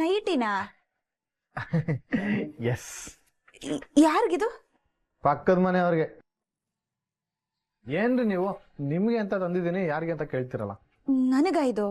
ನೈಟಿನಾ? S. ಯಾರಿಗಿದು? ಪಕ್ಕದ ಮನೆಯವ್ರಿಗೆ. ಏನ್ರಿ ನೀವು, ನಿಮ್ಗೆ ಅಂತ ತಂದಿದ್ದೀನಿ, ಯಾರಿಗೆ ಅಂತ ಕೇಳ್ತಿರಲ್ಲ. ನನಗ ಇದು?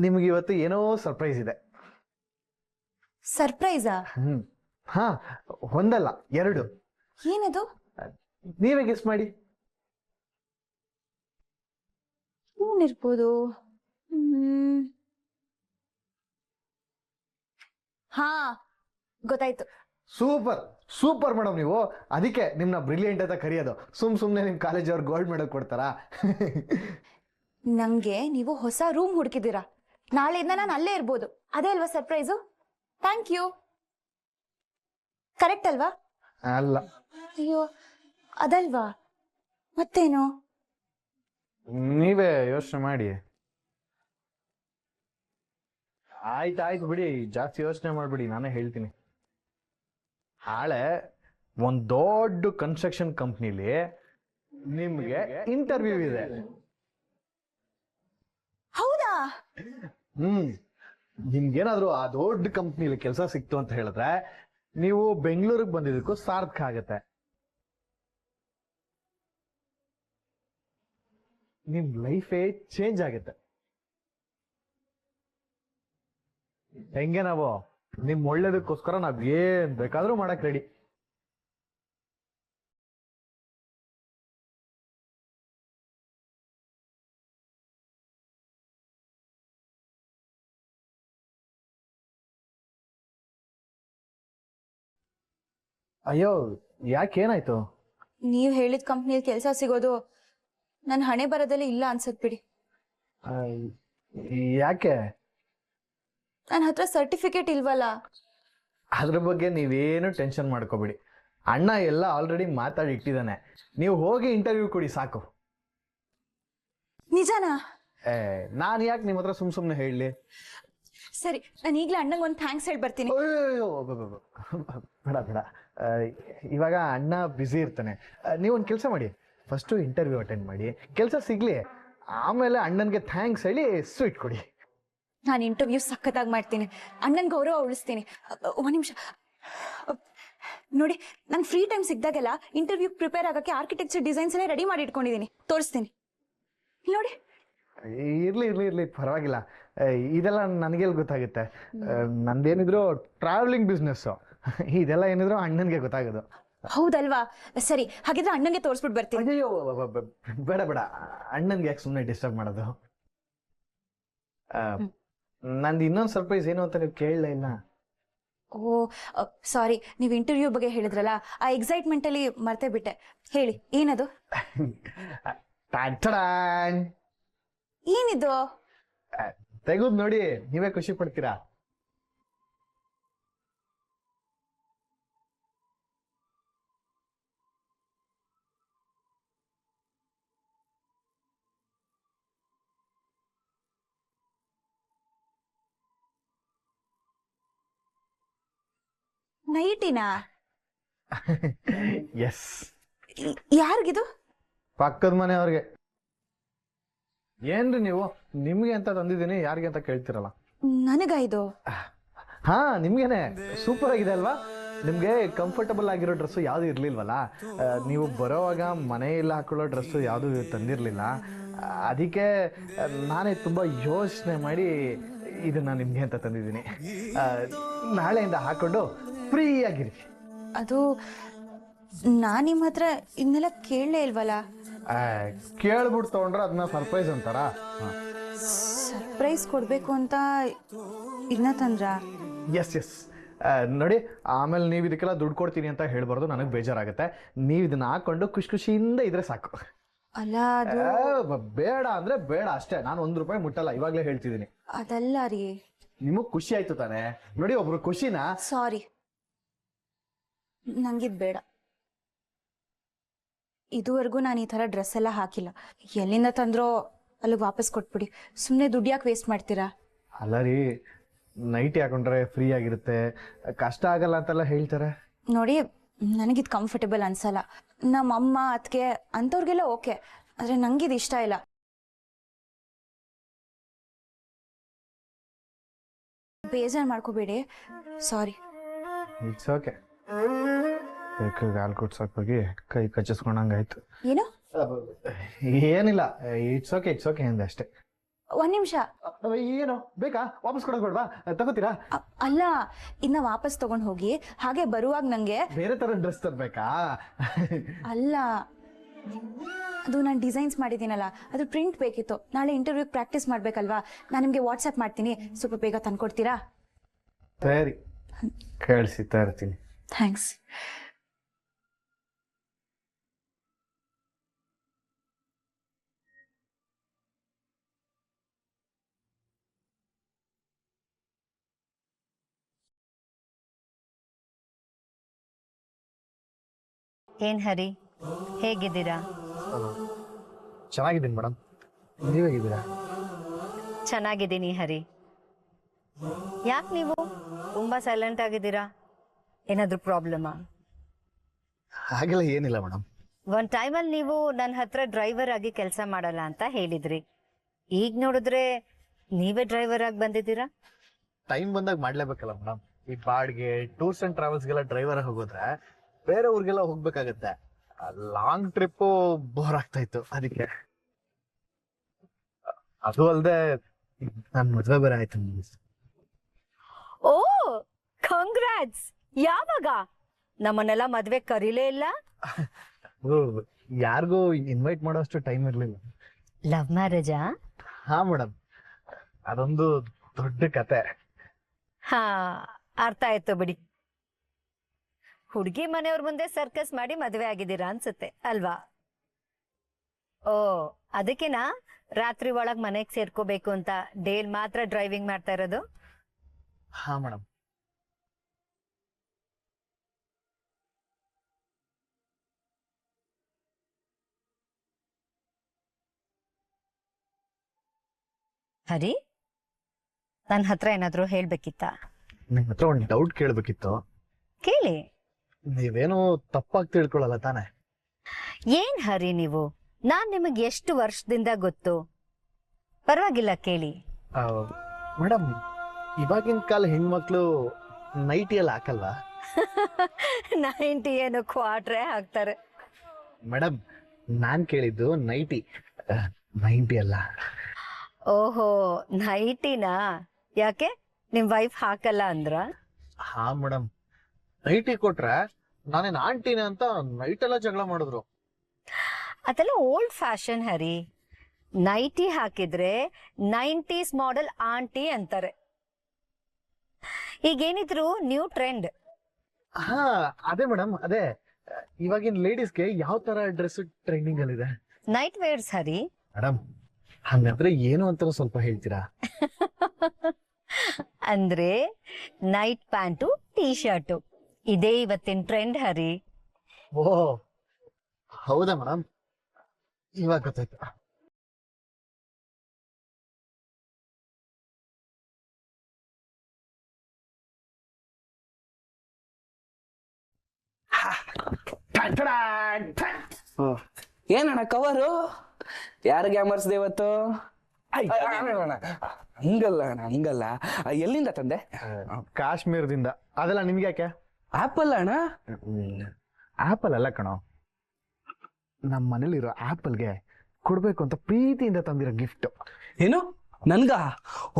ನಿಮ್ಗೆ ಇವತ್ತು ಏನೋ ಸರ್ಪ್ರೈಸ್ ಇದೆ. ಸರ್ಪ್ರೈಸಾ? ಹಾ, ಒಂದಲ್ಲ ಎರಡು. ಏನದು? ನೀವೇ ಗೆಸ್ ಮಾಡಿ. ಏನಿರ್ಬೋದು? ಹಾ, ಗೊತ್ತಾಯ್ತು. Super super madam. ನೀವು ಅದಕ್ಕೆ ನಿಮ್ನ ಬ್ರಿಲಿಯಂಟ್ ಅಂತ ಕರೆಯೋದು. ಸುಮ್ನೆ ನಿಮ್ ಕಾಲೇಜ್ ಅವ್ರು ಗೋಲ್ಡ್ ಮೆಡಲ್ ಕೊಡ್ತಾರಾ? ನಂಗೆ ನೀವು ಹೊಸ ರೂಮ್ ಹುಡುಕಿದ್ದೀರಾ. ನಾಳೆಯಿಂದ ನಾನು ಅಲ್ಲೇ ಇರ್ಬೋದು. ಅದೇ ಅಲ್ವಾ ಸರ್ಪ್ರೈಸು? Thank you. ಕರೆಕ್ಟ್ ಅಲ್ವಾ? ಅಲ್ಲ. ಅಯ್ಯೋ, ಅದಲ್ವಾ? ಮತ್ತೇನು? ನೀವೇ ಯೋಚನೆ ಮಾಡಿ. ಆಯ್ತು ಬಿಡಿ, ಜಾಸ್ತಿ ಯೋಚನೆ ಮಾಡ್ಬಿಡಿ, ನಾನೇ ಹೇಳ್ತೀನಿ. ನಾಳೆ ಒಂದ್ ದೊಡ್ಡ ಕನ್ಸ್ಟ್ರಕ್ಷನ್ ಕಂಪ್ನಿಲಿ ನಿಮ್ಗೆ ಇಂಟರ್ವ್ಯೂ ಇದೆ. ಹೌದಾ? ನಿಮ್ಗೇನಾದ್ರು ಆ ದೊಡ್ಡ ಕಂಪ್ನಿಲಿ ಕೆಲಸ ಸಿಕ್ತು ಅಂತ ಹೇಳಿದ್ರೆ ನೀವು ಬೆಂಗಳೂರಿಗೆ ಬಂದಿದ್ದಕ್ಕೂ ಸಾರ್ಥಕ ಆಗತ್ತೆ. ನಿಮ್ ಲೈಫೇ ಚೇಂಜ್ ಆಗುತ್ತೆ. ಹೆಂಗೆ ನಾವು ನಿಮ್ ಒಳ್ಳೇದಕ್ಕೋಸ್ಕರ ನಾವ್ ಏನ್ ಬೇಕಾದ್ರೂ ಮಾಡಕ್ ರೆಡಿ. ಅಯ್ಯೋ, ಯಾಕೇನಾಯ್ತು? ನೀವ್ ಹೇಳಿದ ಕಂಪ್ನಿಯಲ್ಲಿ ಕೆಲಸ ಸಿಗೋದು ನನ್ನ ಹಣೆ ಬರದಲ್ಲಿ ಇಲ್ಲ ಅನ್ಸತ್ ಬಿಡಿ. ಯಾಕೆ? ನನ್ನ ಹತ್ರ ಸರ್ಟಿಫಿಕೇಟ್ ಇಲ್ವಲ್ಲ. ಅದ್ರ ಬಗ್ಗೆ ನೀವೇನು ಟೆನ್ಷನ್ ಮಾಡ್ಕೋಬೇಡಿ. ಅಣ್ಣ ಎಲ್ಲ ಆಲ್ರೆಡಿ ಮಾತಾಡಿ ಇಟ್ಟಿದ್ದಾನೆ. ನೀವು ಹೋಗಿ ಇಂಟರ್ವ್ಯೂ ಕೊಡಿ ಸಾಕು. ನಿಜನಾ? ನಾನು ಯಾಕೆ ನಿಮ್ಮ ಹತ್ರ ಸುಮ್ನೆ ಹೇಳಲಿ? ಸರಿ, ನಾನು ಈಗಲೇ ಅಣ್ಣಂಗೆ ಒಂದು ಥ್ಯಾಂಕ್ಸ್ ಹೇಳಿ ಬರ್ತೀನಿ. ಬೇಡ. ಇವಾಗ ಅಣ್ಣ ಬ್ಯುಸಿ ಇರ್ತಾನೆ. ನೀವೊಂದು ಕೆಲಸ ಮಾಡಿ, ಫಸ್ಟು ಇಂಟರ್ವ್ಯೂ ಅಟೆಂಡ್ ಮಾಡಿ, ಕೆಲಸ ಸಿಗ್ಲಿ, ಆಮೇಲೆ ಅಣ್ಣನಿಗೆ ಥ್ಯಾಂಕ್ಸ್ ಹೇಳಿ ಸ್ವೀಟ್ ಕೊಡಿ. ನಾನು ಇಂಟರ್ವ್ಯೂ ಸಖತ್ತಾಗಿ ಮಾಡ್ತೀನಿ, ಅಣ್ಣನ ಗೌರವ ಉಳಿಸ್ತೀನಿ. ಒಂದು ನಿಮಿಷ ನೋಡಿ, ನಾನು ಫ್ರೀ ಟೈಮ್ ಸಿಗ್ದಾಗೆಲ್ಲ ಇಂಟರ್ವ್ಯೂ ಪ್ರಿಪೇರ್ ಆಗಕ್ಕೆ ಆರ್ಕಿಟೆಕ್ಚರ್ ಡಿಸೈನ್ಸ್ ಎಲ್ಲ ರೆಡಿ ಮಾಡಿ ಇಟ್ಕೊಂಡಿದ್ದೀನಿ, ತೋರಿಸ್ತೀನಿ ನೋಡಿ. ಇರ್ಲಿ ಪರವಾಗಿಲ್ಲ. ಇದೆಲ್ಲ ನನಗೆಲ್ಲಿ ಗೊತ್ತಾಗುತ್ತೆ? ನಂದೇನಿದ್ರು ಟ್ರಾವೆಲಿಂಗ್ ಬಿಸ್ನೆಸ್, ಇದೆಲ್ಲ ಏನಿದ್ರು ಅಣ್ಣನಿಗೆ ಗೊತ್ತಾಗೋದು. ಹೌದಲ್ವಾ? ಸರಿ, ಹಾಗಿದ್ರೆ ಅಣ್ಣಂಗೆ ತೋರಿಸ್ಬಿಟ್ಟು ಬರ್ತೀನಿ. ಅಯ್ಯೋ, ಬೇಡ, ಅಣ್ಣನ್ಗೆ ಯಾಕೆ ಸುಮ್ಮನೆ ಡಿಸ್ಟರ್ಬ್ ಮಾಡೋದು? ನಂದು ಇನ್ನೊಂದು ಸರ್ಪ್ರೈಸ್ ಏನು ಅಂತ ನೀವು ಕೇಳಲೇ ಇಲ್ಲ. ಓ ಸಾರಿ, ನೀವು ಇಂಟರ್ವ್ಯೂ ಬಗ್ಗೆ ಹೇಳಿದ್ರಲ್ಲ, ಆ ಎಕ್ಸೈಟ್ಮೆಂಟ್ ಅಲ್ಲಿ ಮರ್ತೇ ಬಿಟ್ಟೆ. ಹೇಳಿ, ಏನದು? ಏನಿದು? ತೆಗೆದು ನೋಡಿ, ನೀವೇ ಖುಷಿ ಪಡ್ತೀರಾ. ನೈಟಿನಾ? ಎಸ್. ಯಾರಿಗಿದು? ಪಕ್ಕದ ಮನೆಯವ್ರಿಗೆ. ಏನ್ರಿ ನೀವು, ನಿಮ್ಗೆ ಅಂತ ತಂದಿದ್ದೀನಿ, ಯಾರಿಗೆ ಅಂತ ಕೇಳ್ತಿರಲ್ಲ. ನನಗ ಇದು? ಹಾ, ನಿಮ್ಗೇನೆ. ಸೂಪರ್ ಆಗಿದೆ ಅಲ್ವಾ? ನಿಮ್ಗೆ ಕಂಫರ್ಟಬಲ್ ಆಗಿರೋ ಡ್ರೆಸ್ಸು ಯಾವ್ದು ಇರ್ಲಿಲ್ವಲ್ಲ. ನೀವು ಬರೋವಾಗ ಮನೆಯಲ್ಲ ಹಾಕೊಳ್ಳೋ ಡ್ರೆಸ್ಸು ಯಾವುದು ತಂದಿರ್ಲಿಲ್ಲ. ಅದಕ್ಕೆ ನಾನೇ ತುಂಬಾ ಯೋಚನೆ ಮಾಡಿ ಇದನ್ನ ನಿಮ್ಗೆ ಅಂತ ತಂದಿದ್ದೀನಿ. ನಾಳೆಯಿಂದ ಹಾಕೊಂಡು ಫ್ರೀ ಆಗಿರಿ. ಅದು ನಾನು ನಿಮ್ಮ ಹತ್ರ ಇನ್ನೆಲ್ಲ ಕೇಳಲೇ ಇಲ್ವಲ್ಲ. ಕೇಳ್ಬಿಟ್ಟು ತಗೊಂಡ್ರೆ ಅದನ್ನ ಸರ್ಪ್ರೈಸ್ ಅಂತಾರ. ಸರ್ಪ್ರೈಸ್ ಕೊಡ್ಬೇಕು ಅಂತ ಇದನ್ನ ತಂದ್ರ? ಎಸ್. ನೋಡಿ, ಆಮೇಲೆ ನೀವು ಇದಕ್ಕೆಲ್ಲ ದುಡ್ಡು ಕೊಡ್ತೀನಿ ಅಂತ ಹೇಳ್ಬಾರ್ದು, ನನಗೆ ಬೇಜಾರಾಗುತ್ತೆ. ನೀವು ಇದನ್ನ ಹಾಕೊಂಡು ಖುಷಿಯಿಂದ ಇದ್ರೆ ಸಾಕು. ಅಲ್ಲ, ಅದು ಬೇಡ ಅಂದ್ರೆ ಬೇಡ ಅಷ್ಟೇ. ನಾನು ₹1 ಮುಟ್ಟಲ್ಲ, ಇವಾಗ್ಲೇ ಹೇಳ್ತಿದ್ದೀನಿ. ಅದಲ್ಲ ರೀ. ನಿಮಗ್ ಖುಷಿ ಆಯ್ತು ತಾನೆ? ನೋಡಿ, ಒಬ್ರು ಖುಷಿನ. ಸಾರಿ, ನಂಗಿದ್ ಬೇಡ. ಇದುವರೆಗೂ ನಾನು ಈ ಥರ ಡ್ರೆಸ್ ಎಲ್ಲ ಹಾಕಿಲ್ಲ. ಎಲ್ಲಿಂದ ತಂದ್ರೋ ಅಲ್ಲಿಗೆ ವಾಪಸ್ ಕೊಟ್ಬಿಡಿ. ಸುಮ್ಮನೆ ದುಡ್ಡು ಯಾಕೆ ವೇಸ್ಟ್ ಮಾಡ್ತೀರಾ? ಅಲ್ಲ ರೀ, ನೈಟಿ ಹಾಕೊಂಡ್ರೆ ಫ್ರೀ ಆಗಿರುತ್ತೆ, ಕಷ್ಟ ಆಗಲ್ಲ ಅಂತೆಲ್ಲ ಹೇಳ್ತಾರೆ. ನೋಡಿ, ನನಗಿದು ಕಂಫರ್ಟಬಲ್ ಅನ್ಸಲ್ಲ. ನಮ್ಮ ಅಮ್ಮ ಅದಕ್ಕೆ ಅಂಥವ್ರಿಗೆಲ್ಲ ಓಕೆ, ಆದರೆ ನಂಗಿದು ಇಷ್ಟ ಇಲ್ಲ. ಬೇಜಾರು ಮಾಡ್ಕೋಬೇಡಿ, ಸಾರಿ. It's okay. ಹಾಲು ಕುಡ್ಸೋಕೆ ಹೋಗಿ ಕೈ ಕಚ್ಚಿಸ್ಕೊಂಡಂಗಾಯ್ತು. ಏನು? ಏನಿಲ್ಲ, ಇಟ್ಸ್ ಓಕೆ ಅಂದೆ ಅಷ್ಟೇ. ಒಂದ್ ನಿಮಿಷ. ಏನು ಬೇಕಾ? ವಾಪಸ್ ಕೊಡೋದು ಬೇಡವಾ? ತಗೋತೀರಾ? ಅಲ್ಲ, ಇನ್ನ ವಾಪಸ್ ತಗೊಂಡ್ ಹೋಗಿ ಹಾಗೆ ಬರುವಾಗ ನಂಗೆ ಬೇರೆ ತರ ಡ್ರೆಸ್ ತರ್ಬೇಕಾ? ಅಲ್ಲ, ಅದು ನಾನು ಡಿಸೈನ್ಸ್ ಮಾಡಿದ್ದೀನಲ್ಲ, ಅದು ಪ್ರಿಂಟ್ ಬೇಕಿತ್ತು. ನಾಳೆ ಇಂಟರ್ವ್ಯೂಗೆ ಪ್ರಾಕ್ಟೀಸ್ ಮಾಡ್ಬೇಕಲ್ವಾ? ನಾನು ನಿಮಗೆ ವಾಟ್ಸಪ್ ಮಾಡ್ತೀನಿ, ಸ್ವಲ್ಪ ಬೇಗ ತಂದ್ಕೊಡ್ತೀರಾ? ಸರಿ, ಕಳಿಸ್ತಾ ಇರ್ತೀನಿ. ಥ್ಯಾಂಕ್ಸ್. ಏನ್ ಹರಿ, ಹೇಗಿದ್ದೀರಾ? ಚೆನ್ನಾಗಿದ್ದೀನಿ ಮೇಡಮ್, ನೀವು ಹೇಗಿದ್ದೀರಾ? ಚೆನ್ನಾಗಿದ್ದೀನಿ ಹರಿ. ಯಾಕೆ ನೀವು ತುಂಬಾ ಸೈಲೆಂಟ್ ಆಗಿದ್ದೀರಾ? ಏನಾದ್ರೂ ಪ್ರಾಬ್ಲಮಾ? ಹಾಗೆಲ್ಲ ಏನಿಲ್ಲ ಮೇಡಮ್. ಒಂದ್ ಟೈಮಲ್ಲಿ ನೀವು ನನ್ನ ಹತ್ರ ಡ್ರೈವರ್ ಆಗಿ ಕೆಲಸ ಮಾಡಲ್ಲ ಅಂತ ಹೇಳಿದ್ರಿ. ಈಗ ನೋಡಿದ್ರೆ ನೀವೇ ಡ್ರೈವರ್ ಆಗಿ ಬಂದಿದ್ದೀರಾ. ಟೈಮ್ ಬಂದಾಗ ಮಾಡ್ಲೇಬೇಕಲ್ಲ ಮೇಡಮ್. ಈ ಬಾಡ್ಗೆ ಟೂರ್ಸ್ ಅಂಡ್ ಟ್ರಾವೆಲ್ಸ್ಗೆಲ್ಲ ಡ್ರೈವರ್ ಹೋಗೋದ್ರೆ ಬೇರೆ ಊರಿಗೆಲ್ಲ ಹೋಗ್ಬೇಕಾಗತ್ತೆ. ಲಾಂಗ್ ಟ್ರಿಪ್ ಬೋರ್ ಆಗ್ತಾ ಇತ್ತು, ಅದಕ್ಕೆ. ಅದು ಅಲ್ಲದೆ ನನ್ನ ಮದುವೆ ಬೇರೆ ಆಯ್ತು. ಓ, ಕಾಂಗ್ರಾಟ್ಸ್. ಯಾವಾಗ? ನಮ್ಮನ್ನೆಲ್ಲ ಮದ್ವೆ ಕರೀಲೇ ಇಲ್ಲ. ಯಾರಿಗೂ ಇನ್ವೈಟ್ ಮಾಡೋಷ್ಟು ಟೈಮ್ ಇರ್ಲಿಲ್ಲ. ಲವ್ ಮ್ಯಾರೇಜಾ? ಹಾ ಮೇಡಮ್, ಅದೊಂದು ದೊಡ್ಡ ಕತೆ. ಹಾ, ಅರ್ಥ ಆಯ್ತು ಬಿಡಿ. ಹುಡುಗಿ ಮನೆಯವ್ರ ಮುಂದೆ ಸರ್ಕಸ್ ಮಾಡಿ ಮದುವೆ ಆಗಿದ್ದೀರಾ ಅನ್ಸುತ್ತೆ ಅಲ್ವಾ? ಓ, ಅದಕ್ಕೆನಾ ರಾತ್ರಿ ಒಳಗ್ ಮನೆಗ್ ಸೇರ್ಕೋಬೇಕು ಅಂತ ಡೇಲ್ ಮಾತ್ರ ಡ್ರೈವಿಂಗ್ ಮಾಡ್ತಾ ಇರೋದು? ಹಾ ಮೇಡಮ್. ಹರಿ, ನನ್ನ ಹತ್ರ ಏನಾದ್ರು ಹೇಳ್ಬೇಕಿತ್ತ? ನಿಮ್ ಹತ್ರ ಒಂದು ಡೌಟ್ ಕೇಳ್ಬೇಕಿತ್ತು. ಕೇಳಿ. ನೀವೇನು ತಪ್ಪಾಗಿ ತಿಳ್ಕೊಳ್ಳಲ್ಲ ತಾನೆ? ಏನ್ ಹರಿ ನೀವು, ನಾನ್ ನಿಮಗ್ ಎಷ್ಟು ವರ್ಷದಿಂದ ಗೊತ್ತು? ಪರವಾಗಿಲ್ಲ, ಕೇಳಿ. ಮೇಡಮ್, ಇವಾಗಿನ ಕಾಲ ಹೆಣ್ಮಕ್ಳು ನೈಟಿ ಎಲ್ಲ ಹಾಕಲ್ವಾ? 90 ಏನು ಕ್ವಾರ್ಟ್ರೇ ಹಾಕ್ತಾರೆ. ಮೇಡಮ್, ನಾನ್ ಕೇಳಿದ್ದು ನೈಟಿ, 90 ಅಲ್ಲ. ಓಹೋ, ನೈಟಿನಾ? ಯಾಕೆ, ನಿಮ್ ವೈಫ್ ಹಾಕಲ್ಲ ಅಂದ್ರ? ಹಾ ಮೇಡಮ್, ನೈಟಿ ಕೊಟ್ರೆ ನಾನೇನ್ ಆಂಟಿನ ಅಂತ ನೈಟ್ ಎಲ್ಲ ಜಗಳ ಮಾಡಿದ್ರು. ಅದೆಲ್ಲ ಓಲ್ಡ್ ಫ್ಯಾಷನ್ ಹರಿ. ನೈಟಿ ಹಾಕಿದ್ರೆ 90s ಮಾಡೆಲ್ ಆಂಟಿ ಅಂತಾರೆ. ಈಗೇನಿದ್ರು ನ್ಯೂ ಟ್ರೆಂಡ್. ಹಾ ಅದೇ ಮೇಡಮ್, ಅದೇ ಇವಾಗಿನ ಲೇಡೀಸ್ಗೆ ಯಾವ ತರ ಡ್ರೆಸ್ ಟ್ರೆಂಡಿಂಗ್ ಅಲ್ಲಿ ಇದೆ? ನೈಟ್ ವೇರ್ಸ್ ಹರಿ. ಮೇಡಮ್, ಹಂಗಂದ್ರೆ ಏನು ಅಂತ ಸ್ವಲ್ಪ ಹೇಳ್ತೀರಾ? ಅಂದ್ರೆ ನೈಟ್ ಪ್ಯಾಂಟು, ಟೀ ಶರ್ಟು, ಇದೇ ಇವತ್ತಿನ ಟ್ರೆಂಡ್ ಹರಿ. ಓ ಹೌದಾ ಮೇಡಮ್, ಇವಾಗ ಗೊತ್ತಾಯ್ತು. ಏನಣ್ಣ ಕವರು? ಯಾರಿಗೆ ಅಮರ್ಸ್ದೆ ಇವತ್ತು? ಹಂಗಲ್ಲ ಅಣ್ಣ, ಹಂಗಲ್ಲ. ಎಲ್ಲಿಂದ ತಂದೆ? ಕಾಶ್ಮೀರದಿಂದ. ಅದೆಲ್ಲ ನಿಮ್ಗೆ ಯಾಕೆ? ಆಪಲ್ ಅಣ್ಣ? ಆಪಲ್ ಅಲ್ಲ ಕಣೋ, ನಮ್ಮ ಮನೇಲಿರೋ ಆಪಲ್ಗೆ ಕೊಡ್ಬೇಕು ಅಂತ ಪ್ರೀತಿಯಿಂದ ತಂದಿರೋ ಗಿಫ್ಟ್. ಏನು, ನನ್ಗ?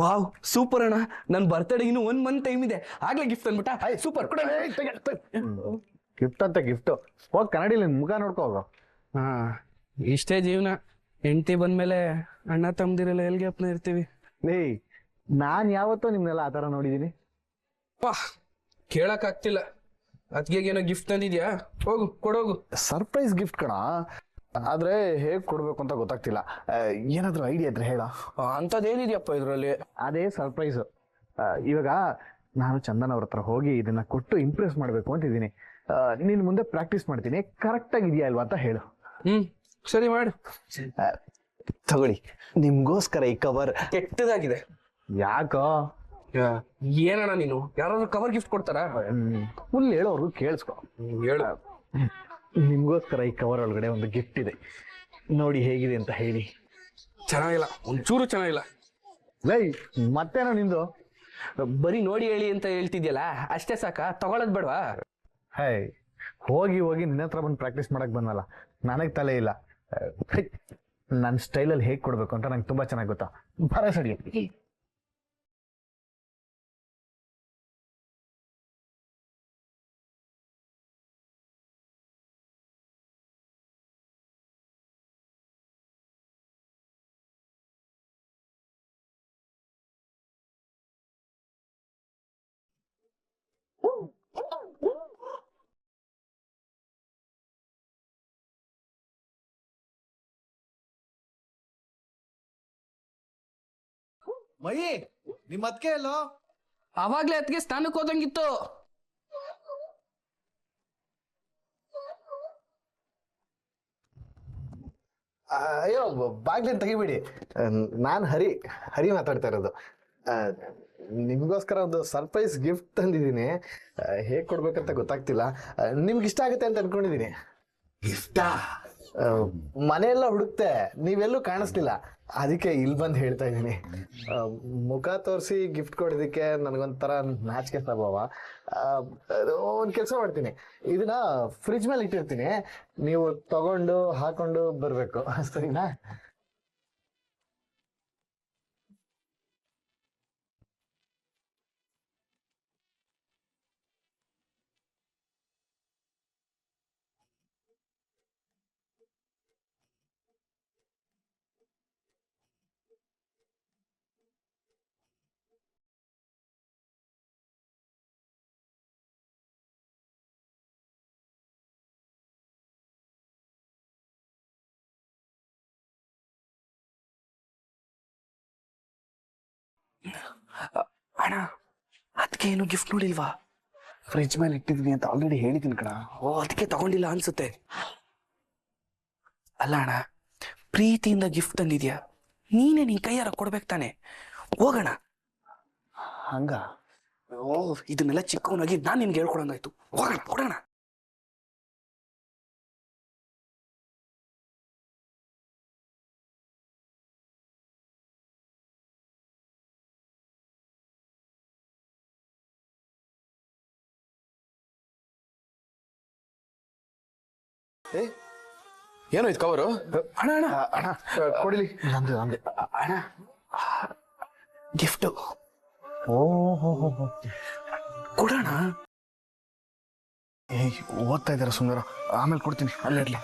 ವಾವ್, ಸೂಪರ್ ಅಣ್ಣ. ನನ್ ಬರ್ತಡೇ ಇನ್ನು 1 ಮಂತ್ ಟೈಮ್ ಇದೆ, ಆಗ್ಲೇ ಗಿಫ್ಟ್ ಅಂದ್ಬಿಟ್ಟ. ಸೂಪರ್. ಗಿಫ್ಟ್ ಅಂತ ಗಿಫ್ಟ್ ಹೋಗ್ ಕನ್ನಡಿಲಿ ಮುಖ ನೋಡ್ಕೋ ಹೋಗೋ. ಹಾ, ಇಷ್ಟೇ ಜೀವನ. ಹೆಂಡತಿ ಬಂದ್ಮೇಲೆ ಅಣ್ಣ ತಮ್ಮದಿರೆಲ್ಲ ಎಲ್ಗೆ ಅಪ್ನ ಇರ್ತೀವಿ. ಏಯ್, ನಾನ್ ಯಾವತ್ತೂ ನಿಮ್ನೆಲ್ಲ ಆ ತರ ನೋಡಿದೀನಿ? ಕೇಳಕ್ ಆಗ್ತಿಲ್ಲ. ಅದ್ಗೆಗೇನೋ ಗಿಫ್ಟ್ ತಂದಿದ್ಯಾ? ಹೋಗು, ಕೊಡೋಗು. ಸರ್ಪ್ರೈಸ್ ಗಿಫ್ಟ್ ಕಣ, ಆದ್ರೆ ಹೇಗ್ ಕೊಡ್ಬೇಕು ಅಂತ ಗೊತ್ತಾಗ್ತಿಲ್ಲ. ಏನಾದ್ರೂ ಐಡಿಯಾ ಇದ್ರೆ ಹೇಳ. ಅಂತದೇನಿದ್ಯಪ್ಪ ಇದ್ರಲ್ಲಿ? ಅದೇ ಸರ್ಪ್ರೈಸ್. ಇವಾಗ ನಾನು ಚಂದನ್ ಅವ್ರ ಹತ್ರ ಹೋಗಿ ಇದನ್ನ ಕೊಟ್ಟು ಇಂಪ್ರೆಸ್ ಮಾಡ್ಬೇಕು ಅಂತಿದ್ದೀನಿ. ನಿನ್ ಮುಂದೆ ಪ್ರಾಕ್ಟೀಸ್ ಮಾಡ್ತೀನಿ, ಕರೆಕ್ಟ್ ಆಗಿ ಇದೆಯಾ ಅಲ್ವಾ ಅಂತ ಹೇಳು. ಸರಿ ಮಾಡು. ತಗೊಳ್ಳಿ, ನಿಮ್ಗೋಸ್ಕರ ಈ ಕವರ್. ಕೆಟ್ಟದಾಗಿದೆ. ಯಾಕೋ? ಏನಣ್ಣ ನೀನು, ಯಾರಾದ್ರೂ ಕವರ್ ಗಿಫ್ಟ್ ಕೊಡ್ತಾರಾ? ಫುಲ್ ಹೇಳೋರ್ಗು ಕೇಳಿಸ್ಕೊ. ಹೇಳ. ನಿಮ್ಗೋಸ್ಕರ ಈ ಕವರ್ ಒಳಗಡೆ ಒಂದು ಗಿಫ್ಟ್ ಇದೆ, ನೋಡಿ ಹೇಗಿದೆ ಅಂತ ಹೇಳಿ. ಚೆನ್ನಾಗಿಲ್ಲ, ಒಂಚೂರು ಚೆನ್ನಾಗಿಲ್ಲ. ಲೈ, ಮತ್ತೇನೋ ನಿಂದು? ಬರೀ ನೋಡಿ ಹೇಳಿ ಅಂತ ಹೇಳ್ತಿದ್ಯಲ್ಲ, ಅಷ್ಟೇ ಸಾಕ? ತಗೊಳದ್ ಬೇಡವಾ? ಹೇ, ಹೋಗಿ ಹೋಗಿ ನಿನ್ನ ಹತ್ರ ಬಂದು ಪ್ರಾಕ್ಟೀಸ್ ಮಾಡಕ್ ಬಂದಲ್ಲ, ನನಗೆ ತಲೆ ಇಲ್ಲ. ನನ್ನ ಸ್ಟೈಲಲ್ಲಿ ಹೇಗೆ ಕೊಡ್ಬೇಕು ಅಂತ ನಂಗೆ ತುಂಬಾ ಚೆನ್ನಾಗಿ ಗೊತ್ತಾ. ಬರ ಸಡಿ. ಮಯಿ, ನಿಮ್ ಅದ್ಕೆ ಎಲ್ಲೋ? ಅವಾಗ್ಲೇ ಅದಕ್ಕೆ ಸ್ನಾನಕ್ಕೆ ಹೋದಂಗಿತ್ತು. ಅಯ್ಯೋ, ಬಾಗ್ಲಿನ ತೆಗಿಬಿಡಿ. ನಾನು ಹರಿ ಮಾತಾಡ್ತಾ ಇರೋದು. ನಿಮಗೋಸ್ಕರ ಒಂದು ಸರ್ಪ್ರೈಸ್ ಗಿಫ್ಟ್ ತಂದಿದ್ದೀನಿ. ಹೇಗೆ ಕೊಡ್ಬೇಕಂತ ಗೊತ್ತಾಗ್ತಿಲ್ಲ. ನಿಮ್ಗೆ ಇಷ್ಟ ಆಗುತ್ತೆ ಅಂತ ಅನ್ಕೊಂಡಿದ್ದೀನಿ. ಗಿಫ್ಟಾ? ಮನೆಯೆಲ್ಲ ಹುಡುಕ್ತೆ, ನೀವೆಲ್ಲೂ ಕಾಣಿಸ್ಲಿಲ್ಲ, ಅದಕ್ಕೆ ಇಲ್ಲಿ ಬಂದು ಹೇಳ್ತಾ ಇದ್ದೀನಿ. ಮುಖ ತೋರಿಸಿ ಗಿಫ್ಟ್ ಕೊಡೋದಕ್ಕೆ ನನಗೊಂಥರ ನಾಚಿಕೆ ಸ್ವಭಾವ. ಒಂದು ಕೆಲಸ ಮಾಡ್ತೀನಿ, ಇದನ್ನ ಫ್ರಿಜ್ ಮೇಲೆ ಇಟ್ಟಿರ್ತೀನಿ, ನೀವು ತಗೊಂಡು ಹಾಕೊಂಡು ಬರಬೇಕು, ಸರಿನಾ? ಅಣ್ಣ, ಅದಕ್ಕೆ ಏನು ಗಿಫ್ಟ್ ನೋಡಿಲ್ವಾ? ಫ್ರಿಜ್ ಮೇಲೆ ಇಟ್ಟಿದ್ದೀನಿ ಅಂತ ಆಲ್ರೆಡಿ ಹೇಳಿದ್ದೀನಿ ಕಣ. ಓ, ಅದಕ್ಕೆ ತಗೊಂಡಿಲ್ಲ ಅನ್ಸುತ್ತೆ. ಅಲ್ಲ ಅಣ್ಣ, ಪ್ರೀತಿಯಿಂದ ಗಿಫ್ಟ್ ತಂದಿದ್ಯಾ, ನೀನೇ ನಿನ್ ಕೈಯಾರ ಕೊಡ್ಬೇಕು ತಾನೆ. ಹೋಗೋಣ. ಹಂಗ? ಓ, ಇದನ್ನೆಲ್ಲ ಚಿಕ್ಕವನಾಗಿ ನಾನ್ ನಿನ್ಗೆ ಹೇಳ್ಕೊಡಂಗಾಯ್ತು. ಹೋಗೋಣ, ಕೊಡೋಣ. ಏನೋ ಇದು ಕವರು? ಅಣ್ಣ ಅಣ್ಣ ಅಣ್ಣ ಕೊಡಿಲಿ. ನಂದು ಅಣ್ಣ, ಗಿಫ್ಟು ಓಹೋ, ಕೊಡೋಣ. ಓದ್ತಾ ಇದ್ದಾರ ಸುಂದರ, ಆಮೇಲೆ ಕೊಡ್ತೀನಿ, ಅಲ್ಲೇ ಇರ್ಲಿ.